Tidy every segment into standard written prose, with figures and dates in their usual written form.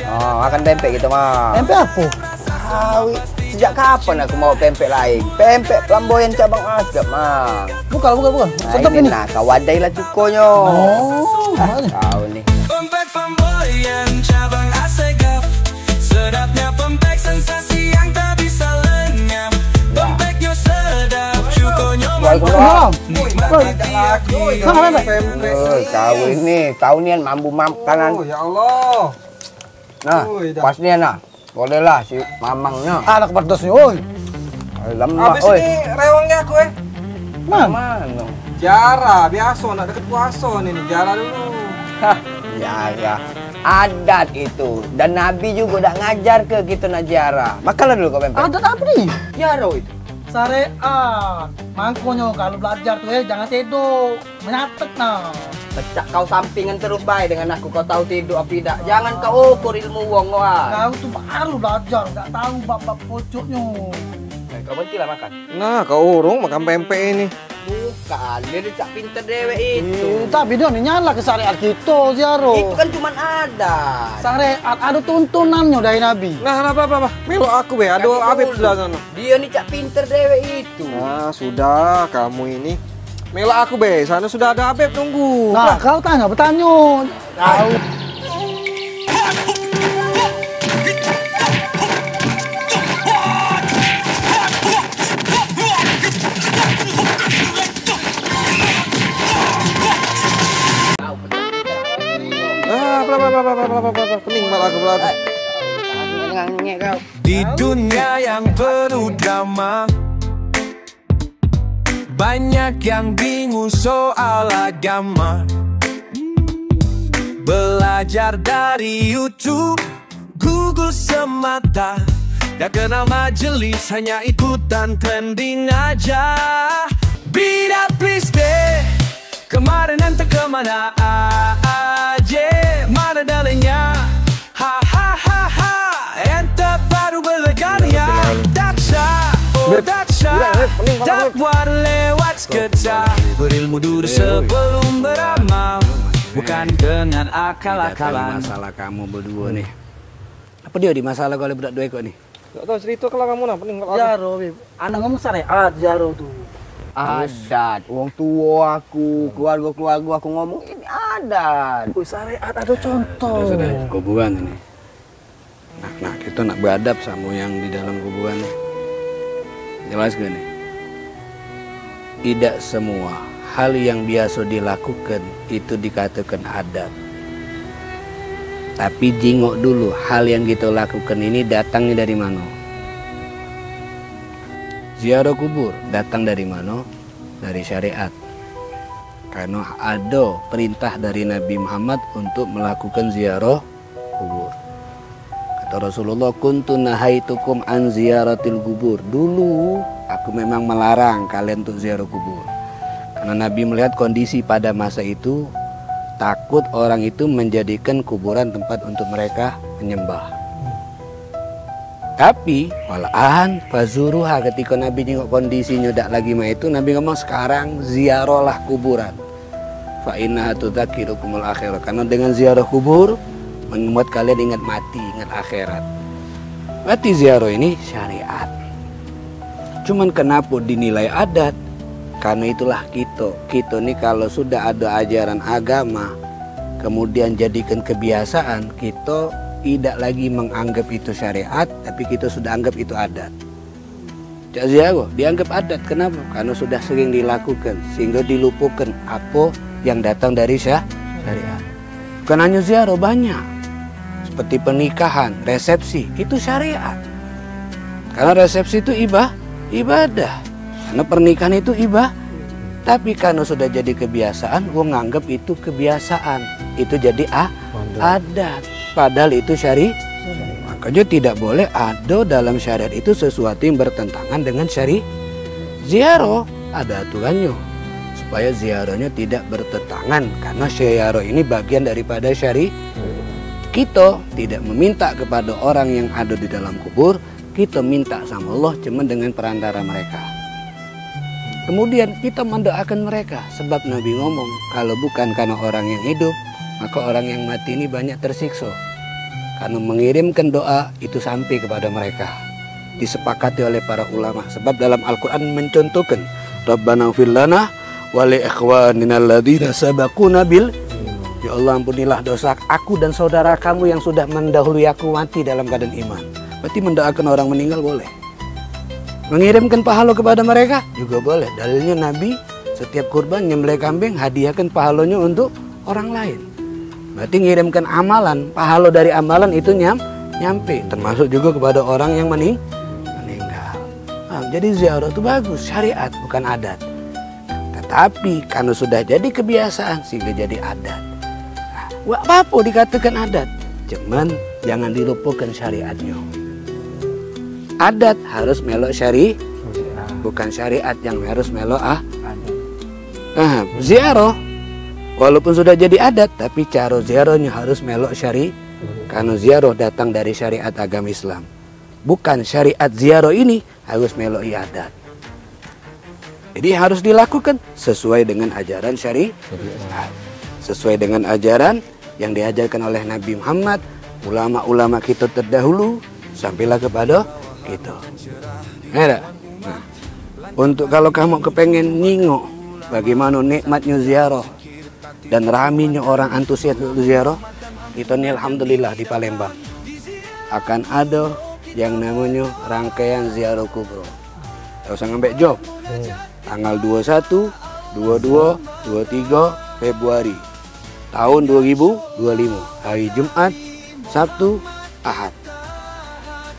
Oh, makan pempek gitu mah. Pempek apa? Sejak kapan aku mau pempek lain? Pempek flamboyan cabang Asgap, Mang. Bukan. Nah, Sedap ini. nah, kau wadai lah cukonya. Oh, mana? Tahu nih. Pempek flamboyan cabang Asgap. Sedapnya pempek sensasi yang tak bisa lenyap. Pempeknya sedap, cukonya Waalaikumsalam. Tahu ini, tahu nian mampu kanan. Oh ya Allah. Nah, pas nian nah. Boleh lah si mamangnya. Anak pedas nih, oi. Lemah, Habis oi. ini rewangnya aku Man. Mana? Jara, biasa nak deket puasa nih, jara dulu. Hah, ya. Adat itu. Dan Nabi juga udah ngajar ke kita najara. Makanlah dulu kau pempek. Ada apa nih? Jaro itu. Syariat. Makanya kalau belajar tuh jangan tidur. Menyatet nah. Pecah kau sampingan terus baik dengan aku. Kau tahu tidur apa tidak. Jangan kau ukur ilmu wong wah. Kau tuh baru belajar, nggak tahu bab-bab pojoknya. Kau berhenti lah makan. Nah, kau urung makan pempek ini. Bukan, dia cak pinter dewe itu. Tapi dia nih nyala ke syariat kita, Ziaro. Itu kan cuma adat. Syariat ada tuntunannya dari Nabi. Nah, apa? Melo aku be, ada Abib sudah sana. Dia nih cak pinter dewe itu. Nah, sudah kamu ini. Melo aku be, sana sudah ada Abib tunggu. Nah, kau tanya, bertanya. Tahu. Apa? Pening malah aku belakang. Di dunia yang penuh drama, banyak yang bingung soal agama. Belajar dari YouTube, Google semata. Gak kenal majelis, hanya ikutan trending aja. Bida please deh, kemarin ente kemana aja? Mana dalenya? Ha, ente baru berleganya. Daksa, oh daksa, dakwah lewat sketsa. Berilmu dulu sebelum beramal, bukan dengan akal-akalan. Masalah kamu berdua nih. Apa dia di masalah kalau budak dua ekor nih? Gak tahu cerita kalau kamu nah, pening kalau aku. Ziaro, Bib. Anak ngomong syariat, Ziaro tuh. Adat, wong tua aku, keluarga aku ngomong ini adat. Syariat ada contoh. Sudah kuburan ini. Nah, kita nak beradab sama yang di dalam kuburan nih. Jelas gak nih? Tidak semua hal yang biasa dilakukan itu dikatakan adat. Tapi jingok dulu hal yang kita lakukan ini datangnya dari mana? Ziarah kubur datang dari mana? Dari syariat. Karena ada perintah dari Nabi Muhammad untuk melakukan ziarah kubur. Kata Rasulullah, kuntu nahaitukum an ziyaratil kubur. Dulu aku memang melarang kalian untuk ziarah kubur. Karena Nabi melihat kondisi pada masa itu, takut orang itu menjadikan kuburan tempat untuk mereka menyembah. Tapi malahan fazuruha, ketika Nabi nengok kondisinya tidak lagi mah itu, Nabi ngomong sekarang ziarahlah kuburan. Fa innaha tudzakirukumul akhirah. Karena dengan ziarah kubur membuat kalian ingat mati, ingat akhirat. Berarti ziarah ini syariat. Cuman kenapa dinilai adat? Karena itulah kita nih kalau sudah ada ajaran agama kemudian jadikan kebiasaan, kita tidak lagi menganggap itu syariat, tapi kita sudah anggap itu adat. Cak Ziaro dianggap adat, kenapa? Karena sudah sering dilakukan sehingga dilupakan apa yang datang dari syariat. Bukan hanya Ziaro, banyak seperti pernikahan, resepsi, itu syariat. Karena resepsi itu ibadah. Karena pernikahan itu tapi karena sudah jadi kebiasaan, gua nganggap itu kebiasaan, itu jadi adat. Padahal itu syariat. Makanya tidak boleh ada dalam syariat itu sesuatu yang bertentangan dengan syariat. Ziarah ada aturannya supaya ziarahnya tidak bertentangan, karena ziarah ini bagian daripada syariat. Kita tidak meminta kepada orang yang ada di dalam kubur, kita minta sama Allah cuma dengan perantara mereka. Kemudian kita mendoakan mereka, sebab Nabi ngomong kalau bukan karena orang yang hidup, maka orang yang mati ini banyak tersiksa. Karena mengirimkan doa itu sampai kepada mereka. Disepakati oleh para ulama. Sebab dalam Al-Quran mencontohkan, Rabbana ighfir lana wa li ikhwanina alladzina sabaquna bil. Ya Allah, ampunilah dosa aku dan saudara kamu yang sudah mendahului aku mati dalam keadaan iman. Berarti mendoakan orang meninggal boleh. Mengirimkan pahala kepada mereka juga boleh. Dalilnya Nabi setiap kurban nyembelih kambing hadiahkan pahalanya untuk orang lain. Berarti ngirimkan amalan, pahala dari amalan itu nyampe. Termasuk juga kepada orang yang meninggal. Nah, jadi ziarah itu bagus, syariat bukan adat. Tetapi karena sudah jadi kebiasaan sehingga jadi adat. Nah, apa-apa dikatakan adat, cuman jangan dilupakan syariatnya. Adat harus melok syari, bukan syariat yang harus melok Nah, ziarah walaupun sudah jadi adat, tapi cara ziarahnya harus melok syari. Karena ziarah datang dari syariat agama Islam. Bukan syariat ziarah ini harus melok adat. Jadi harus dilakukan sesuai dengan ajaran syariat. Sesuai dengan ajaran yang diajarkan oleh Nabi Muhammad, ulama-ulama kita terdahulu, sampailah kepada kita. Nah, untuk kalau kamu kepengen nyingok bagaimana nikmatnya ziarah dan raminya orang antusias untuk ziarah, itu nih alhamdulillah di Palembang akan ada yang namanya rangkaian ziarah kubro. Gak usah ngambek job. Tanggal 21, 22, 23 Februari tahun 2025, hari Jumat, Sabtu, Ahad.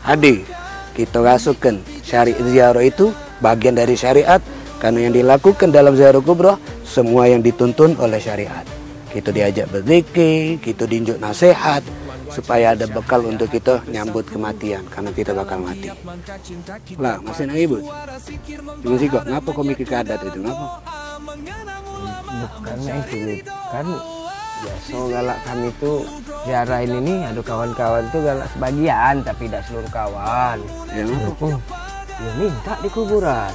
Hadir, kita masukkan syariat ziarah itu bagian dari syariat, karena yang dilakukan dalam ziarah kubro semua yang dituntun oleh syariat. Kita diajak berzikir, kita diunjuk nasihat supaya ada bekal untuk kita nyambut kematian, karena kita bakal mati. Lah, masih ibu. Cuma sih kok, ngapa kok mikir ke adat itu? Ngapa? Bukan itu kan biasa galak kami tuh ziarah ini nih, ada kawan-kawan tuh galak sebagian tapi tidak seluruh kawan. Ya, ngapa? Ya minta di kuburan.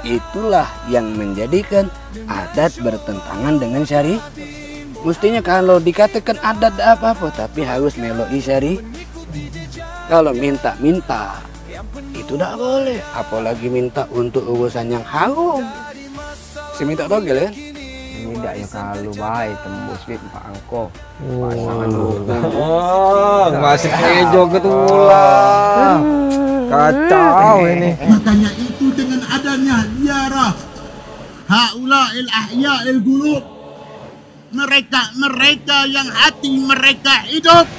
Itulah yang menjadikan adat bertentangan dengan syari. Mestinya kalau dikatakan adat apa-apa, tapi harus meloi syari. Kalau minta-minta itu tidak boleh, apalagi minta untuk urusan yang haram. Si minta togel kan? Tidak ya kalau baik tembus duit Pak Angko. Pasangan hukum. Masih kejo ketulah. Kacau ini. Makanya itu dengan adanya ziarah haula'il ahya'il qulub, mereka yang hati mereka hidup,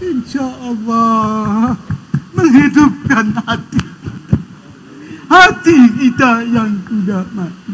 insya Allah menghidupkan hati kita yang sudah mati.